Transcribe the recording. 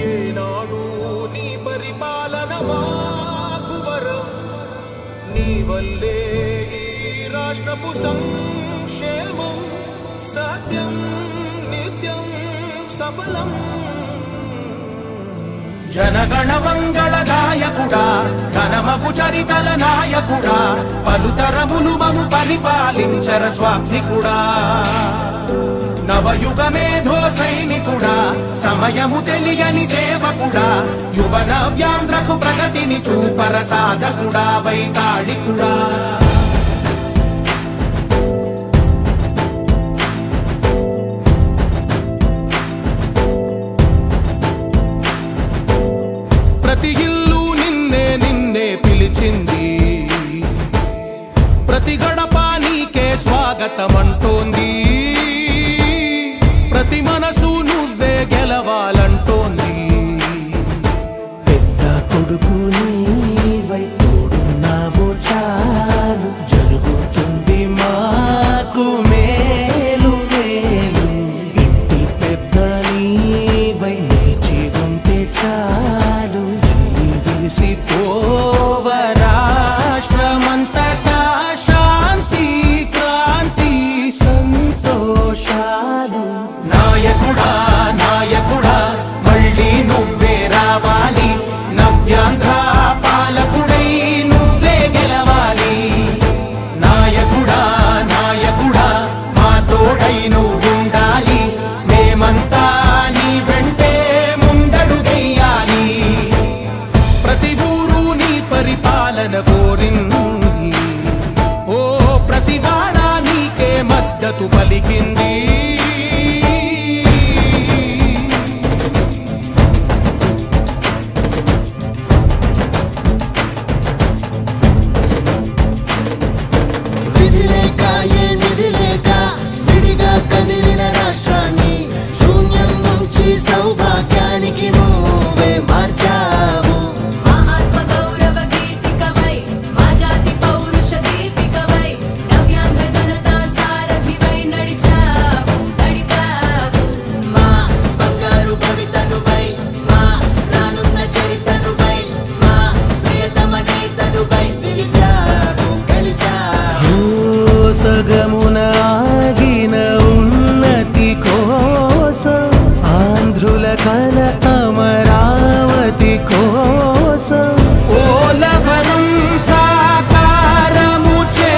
ఏనాడు నీ పరిపాలన మాకు వరం, నీ వల్లే ఈ రాష్ట్రపు సంక్షేమం సత్యం నిత్యం సఫలం. జనగణ మంగళ గాయకుడా, ఘనమగు చరితల నాయకుడా, పలుతరములు మము పరిపాలించర స్వామికుడా. నవయుగ మేధో సైనికుడా, సమయము తెలియని సేవకుడా, యువన వ్యాంధ్రకు ప్రగతిని చూపర సాధకుడా, వైతాళికుడా. ప్రతి ఇల్లు నిన్నే నిన్నే పిలిచింది, ప్రతి గడప నీకే స్వాగతమంటోంది, ప్రతి మనసు నువ్వే గెలవాలంటోంది. పెద్ద కొడుకు నీవై తోడున్నావు చాలు, జరుగుతుంది మాకు మేలు మేలు. ఇంటి పెద్ద నీవై నిలిచి ఉంటే చాలు, విరిసి పోవ రాష్ట్రమంతటా శాంతి క్రాంతి సంతోషాలు. నాయకుడా నాయకుడా మళ్ళీ నువ్వే రావాలి, నవ్యాంధ్ర పాలకుడై నువ్వే గెలవాలి. నాయకుడా నాయకుడా మా తోడై నువ్వుండాలి, మేమంతా నీ వెంటే ముందడుగెయ్యాలి. ప్రతి ఊరు నీ పరిపాలన కోరింది, ఓ ప్రతి వాడ నీకే మద్దతు పలికింది. విధి లేక ఏ నిధి లేక విడిగా కదిలిన రాష్ట్రాన్ని శూన్యం నుంచి సౌభాగ్యానికి నువ్వే మార్చావు. మా ఆత్మ గౌరవ గీతికవై, మా జాతి పౌరుష దీపికవై, నవ్యాంధ్ర జనతా సారథివై నడిచావు నడిపావు. మా బంగారు భవితనువై, మా రానున్న చరితనువై, మా ప్రియతమ నేతనువై పిలిచావు గెలిచావు. సగమున